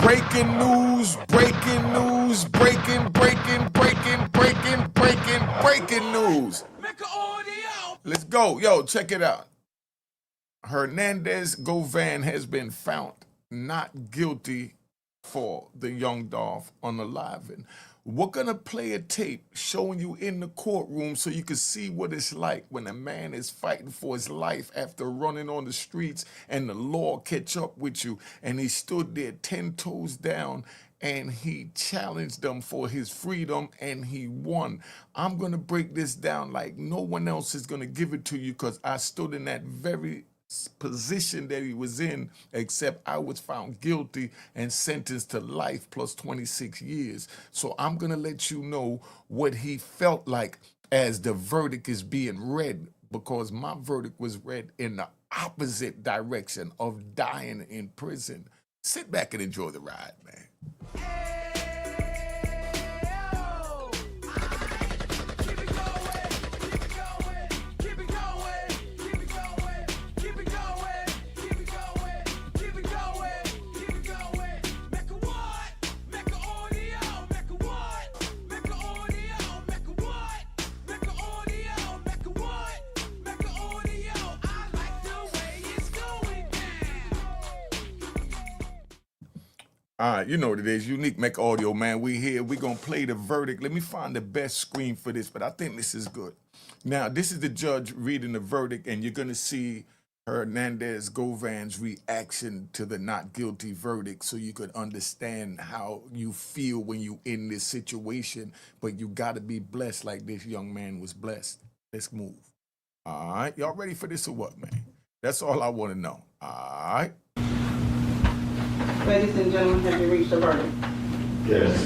Breaking news, breaking news, breaking news. Let's go. Yo, check it out. Hernandez Govan has been found not guilty for the Young Dolph unaliving. We're going to play a tape showing you in the courtroom so you can see what it's like when a man is fighting for his life after running on the streets and the law catch up with you. And he stood there 10 toes down and he challenged them for his freedom and he won. I'm going to break this down like no one else is going to give it to you because I stood in that very position that he was in, except I was found guilty and sentenced to life plus 26 years. So I'm going to let you know what he felt like as the verdict is being read, because my verdict was read in the opposite direction of dying in prison. Sit back and enjoy the ride, man. All right, you know what it is. Unique Make Audio, man. We here. We going to play the verdict. Let me find the best screen for this, but I think this is good. Now, this is the judge reading the verdict, and you're going to see Hernandez Govan's reaction to the not guilty verdict so you could understand how you feel when you in this situation. But you got to be blessed like this young man was blessed. Let's move. All right. Y'all ready for this or what, man? That's all I want to know. All right. Ladies and gentlemen, have you reached a verdict? Yes.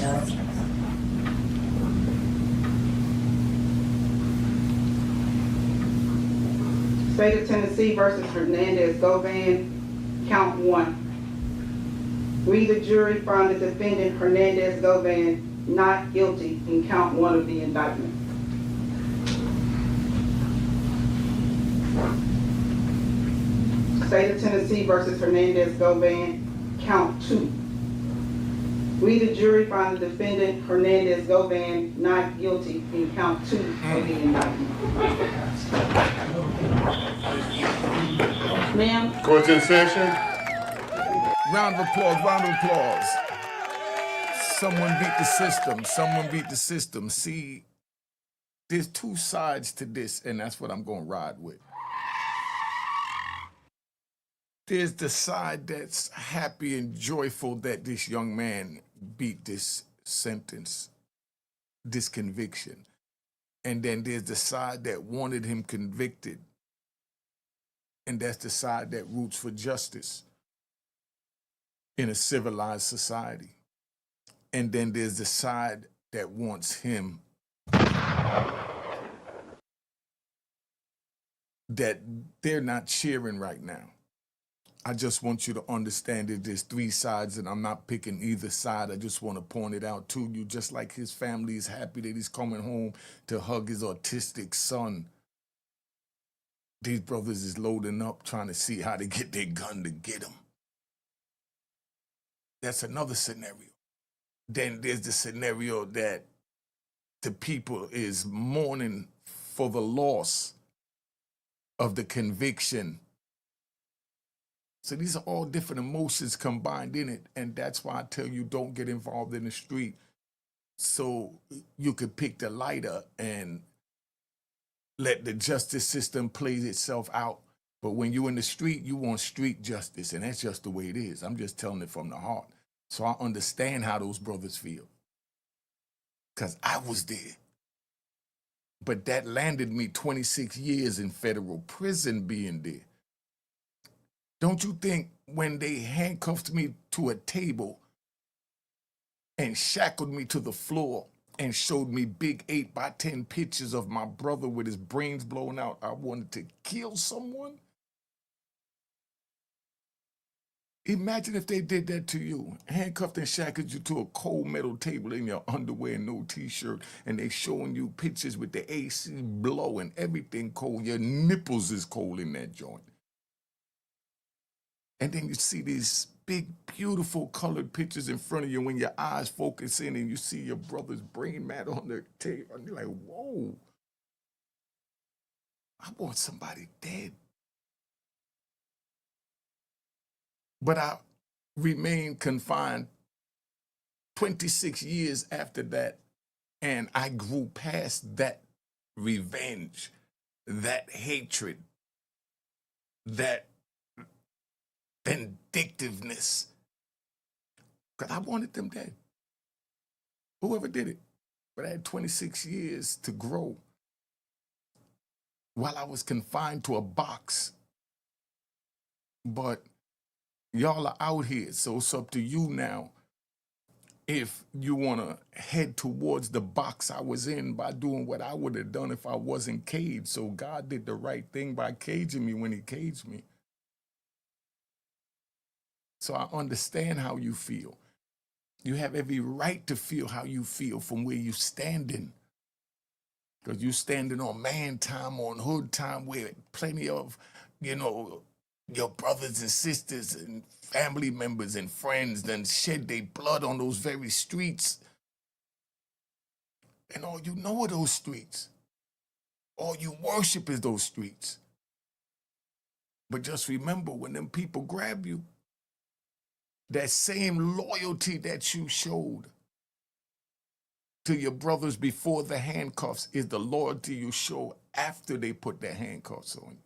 State of Tennessee versus Hernandez Govan, count 1. We, the jury, find the defendant Hernandez Govan not guilty in count 1 of the indictment. State of Tennessee versus Hernandez Govan, count 2. We, the jury, find the defendant Hernandez Govan not guilty in count 2 of the indictment. Ma'am. Court's in session. Round of applause, round of applause. Someone beat the system, someone beat the system. See, there's two sides to this, and that's what I'm going to ride with. There's the side that's happy and joyful that this young man beat this sentence, this conviction. And then there's the side that wanted him convicted. And that's the side that roots for justice in a civilized society. And then there's the side that wants him, that they're not cheering right now. I just want you to understand that there's three sides, and I'm not picking either side. I just want to point it out to you, just like his family is happy that he's coming home to hug his autistic son. These brothers is loading up, trying to see how to get their gun to get him. That's another scenario. Then there's the scenario that the people is mourning for the loss of the conviction. So these are all different emotions combined in it, and that's why I tell you don't get involved in the street so you could pick the lighter and let the justice system play itself out. But when you're in the street, you want street justice, and that's just the way it is. I'm just telling it from the heart. So I understand how those brothers feel, because I was there. But that landed me 26 years in federal prison being there. Don't you think when they handcuffed me to a table and shackled me to the floor and showed me big 8x10 pictures of my brother with his brains blown out, I wanted to kill someone? Imagine if they did that to you, handcuffed and shackled you to a cold metal table in your underwear and no t-shirt, and they showing you pictures with the AC blowing, everything cold. Your nipples is cold in that joint. And then you see these big, beautiful colored pictures in front of you when your eyes focus in and you see your brother's brain matter on the table. And you're like, whoa, I want somebody dead. But I remained confined 26 years after that, and I grew past that revenge, that hatred, that vindictiveness, because I wanted them dead. Whoever did it. But I had 26 years to grow while I was confined to a box. But y'all are out here, so it's up to you now if you want to head towards the box I was in by doing what I would have done if I wasn't caged. So God did the right thing by caging me when he caged me. So I understand how you feel. You have every right to feel how you feel from where you're standing. Because you're standing on man time, on hood time, where plenty of, your brothers and sisters and family members and friends then shed their blood on those very streets. And all you know are those streets. All you worship is those streets. But just remember, when them people grab you, that same loyalty that you showed to your brothers before the handcuffs is the loyalty you show after they put their handcuffs on you.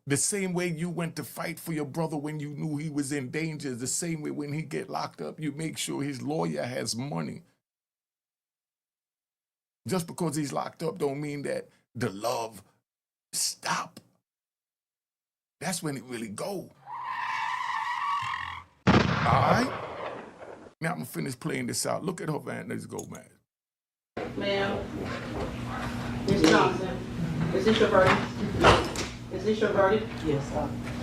The same way you went to fight for your brother when you knew he was in danger is the same way when he get locked up, you make sure his lawyer has money. Just because he's locked up don't mean that the love stop. That's when it really go. All right? Now I'm gonna finish playing this out. Look at her, man. Let's go, man. Ma'am, Ms. Johnson, is this your verdict? Is this your verdict? Yes.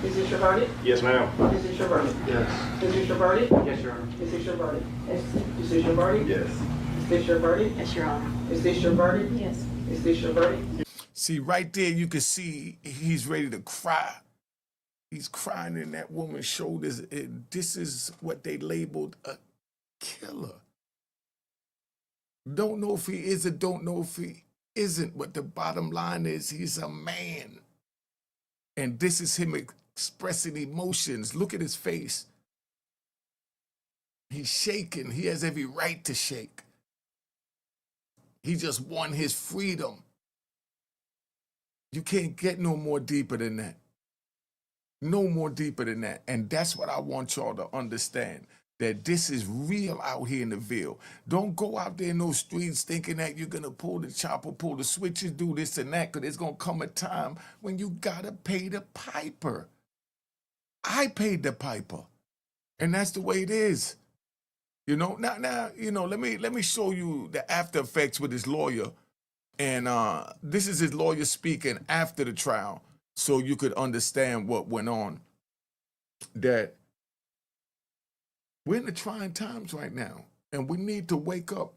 Is this your verdict? Yes, ma'am. Is this your verdict? Yes. Is this your verdict? Yes, Your Honor. Is this your verdict? Is this your verdict? Yes. Is this your verdict? Yes, Your Honor. Is this your verdict? Yes. Is this your verdict? See, right there, you can see he's ready to cry. He's crying in that woman's shoulders. This is what they labeled a killer. Don't know if he is or don't know if he isn't, but the bottom line is he's a man. And this is him expressing emotions. Look at his face. He's shaking. He has every right to shake. He just won his freedom. You can't get no more deeper than that. No more deeper than that. And that's what I want y'all to understand, that this is real out here in the Ville. Don't go out there in those streets thinking that you're going to pull the chopper, pull the switches, do this and that, because there's going to come a time when you got to pay the piper. I paid the piper. And that's the way it is. Now, let me show you the after effects with his lawyer. And this is his lawyer speaking after the trial, so you could understand what went on. That we're in the trying times right now, and we need to wake up.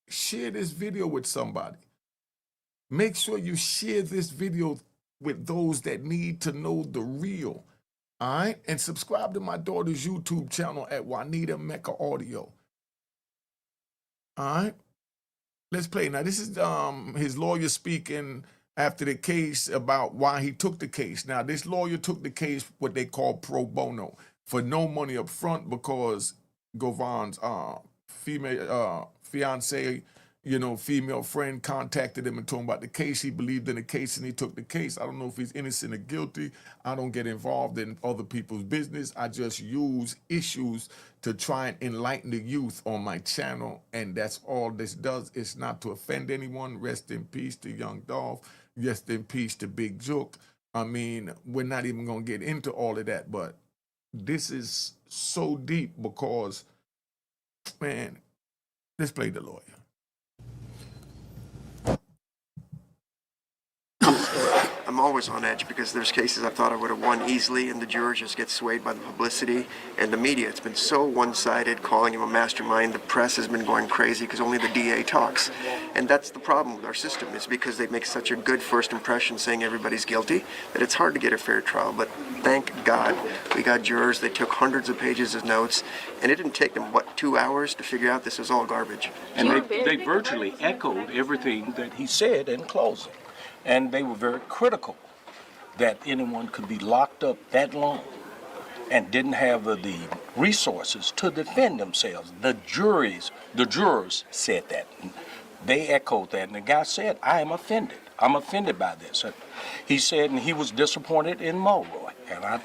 Share this video with somebody. Make sure you share this video with those that need to know the real. All right? And subscribe to my daughter's YouTube channel at Juanita Mecca Audio. All right? Let's play. Now, this is his lawyer speaking after the case about why he took the case. Now, this lawyer took the case what they call pro bono, for no money up front, because Govan's female fiance, female friend contacted him and told him about the case. He believed in the case and he took the case. I don't know if he's innocent or guilty. I don't get involved in other people's business. I just use issues to try and enlighten the youth on my channel. And that's all this does. It's not to offend anyone. Rest in peace to Young Dolph. Rest in peace to Big Jook. I mean, we're not even going to get into all of that, but this is so deep because, man, let's play the lawyer. I'm I'm always on edge because there's cases I thought I would have won easily, and the jurors just get swayed by the publicity and the media. It's been so one-sided, calling him a mastermind. The press has been going crazy because only the DA talks. And that's the problem with our system, is because they make such a good first impression saying everybody's guilty that it's hard to get a fair trial. But thank God we got jurors. They took hundreds of pages of notes, and it didn't take them, 2 hours to figure out this was all garbage. And they virtually echoed everything that he said in closing. And they were very critical that anyone could be locked up that long and didn't have the resources to defend themselves. The jurors said that. They echoed that, and the guy said, I am offended. I'm offended by this. And he said, and he was disappointed in Mulroy. And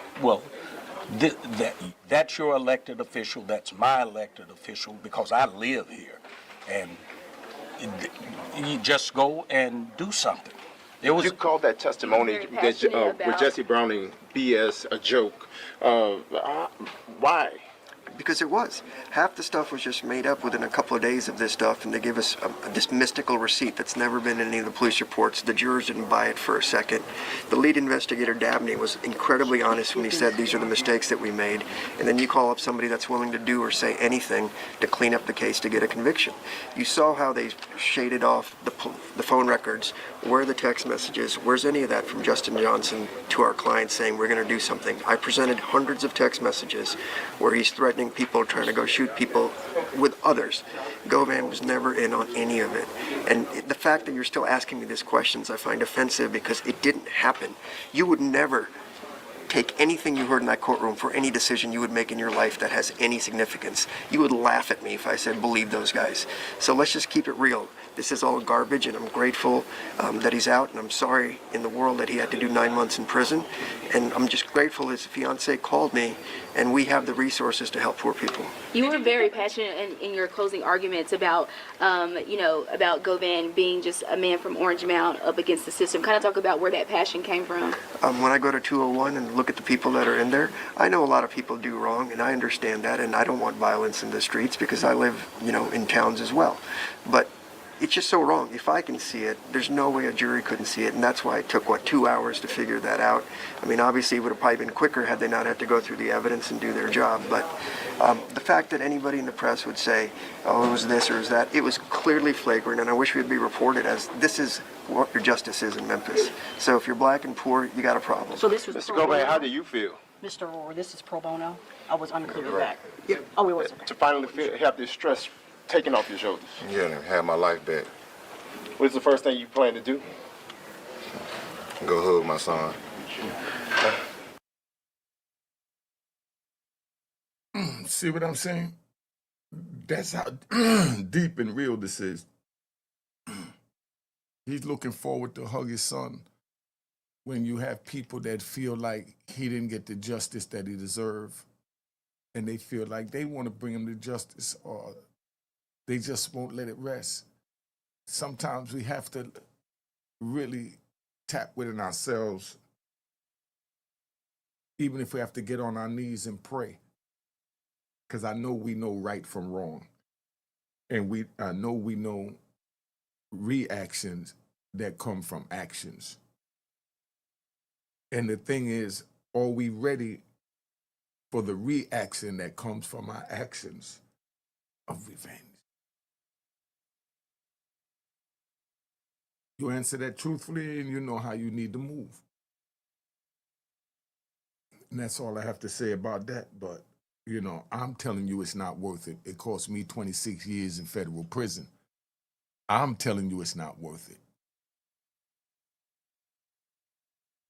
that's your elected official, that's my elected official, because I live here. And you just go and do something. You called that testimony with Jesse Browning BS a joke. Why? Because it was. Half the stuff was just made up within a couple of days of this stuff, and they gave us this mystical receipt that's never been in any of the police reports. The jurors didn't buy it for a second. The lead investigator, Dabney, was incredibly honest when he said these are the mistakes that we made, and then you call up somebody that's willing to do or say anything to clean up the case to get a conviction. You saw how they shaded off the phone records. Where are the text messages? Where's any of that from Justin Johnson to our client saying we're going to do something? I presented hundreds of text messages where he's threatening people, trying to go shoot people with others. Govan was never in on any of it. And the fact that you're still asking me these questions I find offensive, because it didn't happen. You would never take anything you heard in that courtroom for any decision you would make in your life that has any significance. You would laugh at me if I said, believe those guys. So let's just keep it real. This is all garbage, and I'm grateful that he's out, and I'm sorry in the world that he had to do 9 months in prison. And I'm just grateful his fiance called me, and we have the resources to help poor people. You were very passionate in your closing arguments about, about Govan being just a man from Orange Mound up against the system. Kind of talk about where that passion came from. When I go to 201 and look at the people that are in there, I know a lot of people do wrong, and I understand that, and I don't want violence in the streets because I live, in towns as well. But it's just so wrong. If I can see it, there's no way a jury couldn't see it, and that's why it took, 2 hours to figure that out. I mean, obviously it would have probably been quicker had they not had to go through the evidence and do their job, but the fact that anybody in the press would say, oh, it was this or it was that, it was clearly flagrant, and I wish we'd be reported as this is what your justice is in Memphis. So if you're black and poor, you got a problem. So this was Mr. Govan, how do you feel? Mr. Rohr, this is pro bono. I was unclear with that. Yeah. Oh, it was. To finally have this stress taken off your shoulders. Yeah, and have my life back. What is the first thing you plan to do? Go hug my son. See what I'm saying? That's how deep and real this is. He's looking forward to hug his son when you have people that feel like he didn't get the justice that he deserved, and they feel like they want to bring him to justice, or they just won't let it rest. Sometimes we have to really tap within ourselves, even if we have to get on our knees and pray. Because I know we know right from wrong. And I know we know reactions that come from actions. And the thing is, are we ready for the reaction that comes from our actions of revenge? You answer that truthfully, and you know how you need to move. And that's all I have to say about that. But, I'm telling you it's not worth it. It cost me 26 years in federal prison. I'm telling you it's not worth it.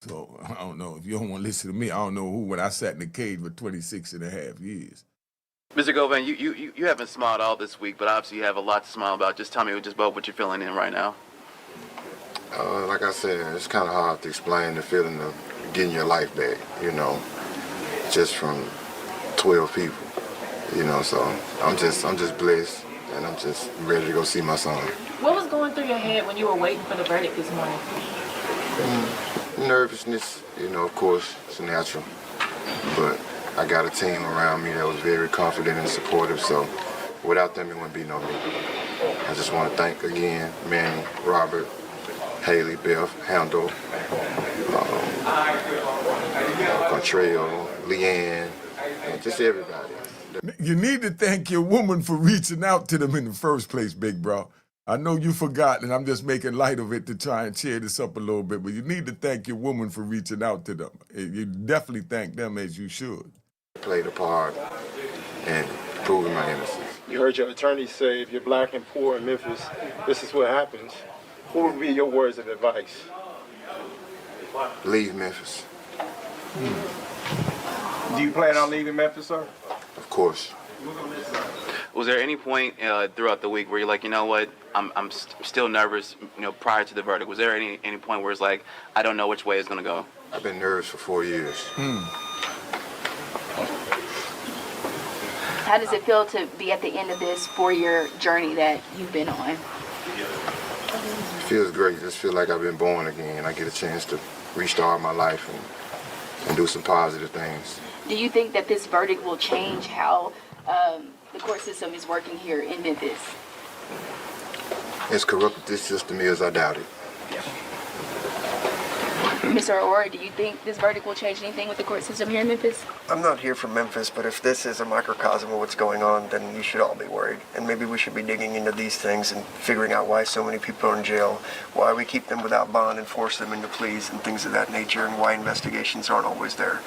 So, I don't know. If you don't want to listen to me, I don't know who, when I sat in the cage for 26 and a half years. Mr. Govan, you haven't smiled all this week, but obviously you have a lot to smile about. Just tell me just about what you're feeling in right now. Like I said, it's kind of hard to explain the feeling of getting your life back, just from 12 people, so I'm just blessed, and I'm just ready to go see my son. What was going through your head when you were waiting for the verdict this morning? Nervousness, of course, it's natural, but I got a team around me that was very confident and supportive, so without them, it wouldn't be no me. I just want to thank again Manny, Robert, Haley, Beth, Handel, Contrell, Leanne, and just everybody. You need to thank your woman for reaching out to them in the first place, big bro. I know you forgot, and I'm just making light of it to try and cheer this up a little bit, but you need to thank your woman for reaching out to them. You definitely thank them as you should. Played a part in proving my innocence. You heard your attorney say if you're black and poor in Memphis, this is what happens. What would be your words of advice? Leave Memphis. Do you plan on leaving Memphis, sir? Of course. Was there any point throughout the week where you're like, you know what, I'm still nervous, prior to the verdict? Was there any point where it's like, I don't know which way it's going to go? I've been nervous for 4 years. How does it feel to be at the end of this 4-year journey that you've been on? It feels great. I just feel like I've been born again. I get a chance to restart my life and do some positive things. Do you think that this verdict will change how the court system is working here in Memphis? As corrupt this system is, I doubt it. Mr. Aurora, do you think this verdict will change anything with the court system here in Memphis? I'm not here from Memphis, but if this is a microcosm of what's going on, then you should all be worried. And maybe we should be digging into these things and figuring out why so many people are in jail, why we keep them without bond and force them into pleas and things of that nature, and why investigations aren't always there.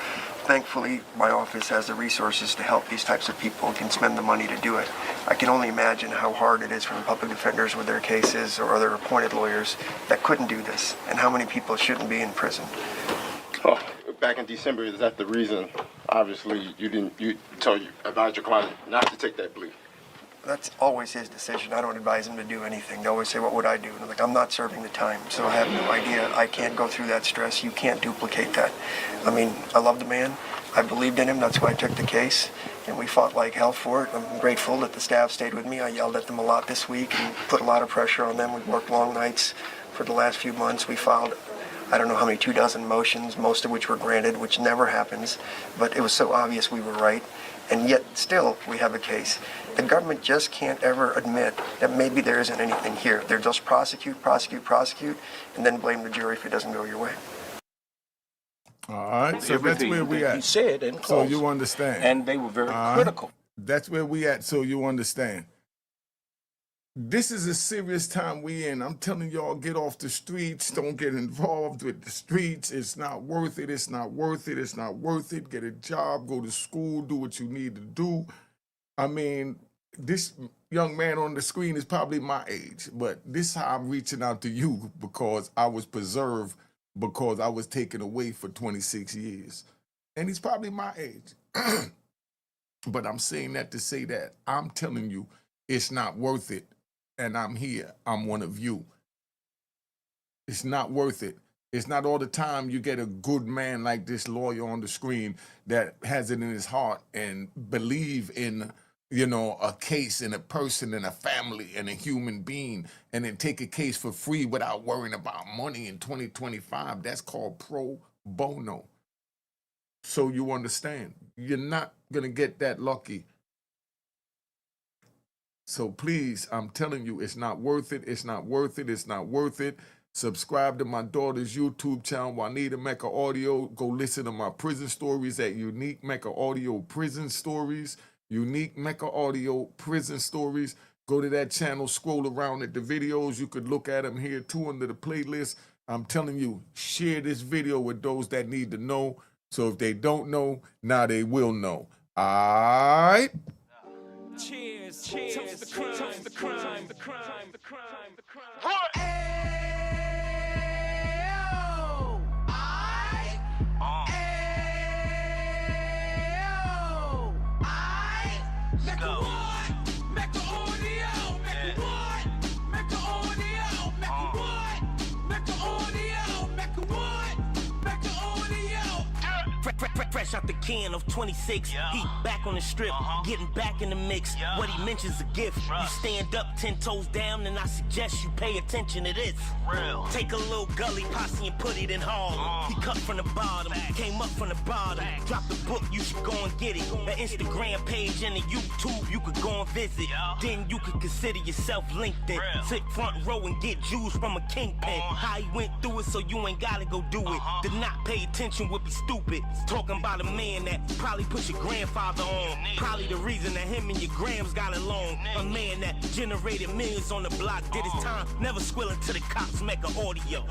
Thankfully, my office has the resources to help these types of people and can spend the money to do it. I can only imagine how hard it is for the public defenders with their cases or other appointed lawyers that couldn't do this, and how many people shouldn't be in prison. Oh, back in December, is that the reason? Obviously, you advised your client not to take that plea. That's always his decision. I don't advise him to do anything. They always say, what would I do? And I'm like, I'm not serving the time, so I have no idea. I can't go through that stress. You can't duplicate that. I mean, I love the man. I believed in him. That's why I took the case, and we fought like hell for it. I'm grateful that the staff stayed with me. I yelled at them a lot this week and put a lot of pressure on them. We worked long nights for the last few months. We filed, I don't know how many, 24 motions, most of which were granted, which never happens, but it was so obvious we were right. And yet, still, we have a case. The government just can't ever admit that maybe there isn't anything here. They'll just prosecute, and then blame the jury if it doesn't go your way. All right, so that's where we at. He said and so you understand. And they were very critical. That's where we at, so you understand. This is a serious time we in. I'm telling y'all, get off the streets. Don't get involved with the streets. It's not worth it. It's not worth it. It's not worth it. Get a job, go to school, do what you need to do. I mean, this young man on the screen is probably my age, but this is how I'm reaching out to you, because I was preserved, because I was taken away for 26 years. And he's probably my age. But I'm saying that to say that I'm telling you, it's not worth it. And I'm here. I'm one of you. It's not worth it. It's not all the time you get a good man like this lawyer on the screen that has it in his heart and believe in, a case and a person and a family and a human being, and then take a case for free without worrying about money in 2025. That's called pro bono. So you understand, you're not going to get that lucky. So please, I'm telling you, it's not worth it. It's not worth it. It's not worth it. Subscribe to my daughter's YouTube channel, Juanita Mecca Audio. Go listen to my prison stories at Unique Mecca Audio Prison Stories. Unique Mecca Audio Prison Stories. Go to that channel, scroll around at the videos. You could look at them here too under the playlist. I'm telling you, share this video with those that need to know. So if they don't know, now they will know. All right? Cheers, cheers, toast the crime, toast the crime, the crime, the crime, the crime. What? Fresh out the can of 26. He back on the strip, getting back in the mix. What he mentions a gift. You stand up 10 toes down, and I suggest you pay attention to this. Take a little gully posse and put it in Harlem. He cut from the bottom, came up from the bottom. Drop the book, you should go and get it. An Instagram page and a YouTube, you could go and visit. Then you could consider yourself LinkedIn. Sit front row and get Jews from a kingpin. How he went through it, so you ain't gotta go do it. To not pay attention would be stupid. Talking about a man that probably put your grandfather on. Probably the reason that him and your grams got along. A man that generated millions on the block, did his time, never squealing to the cops, make an audio.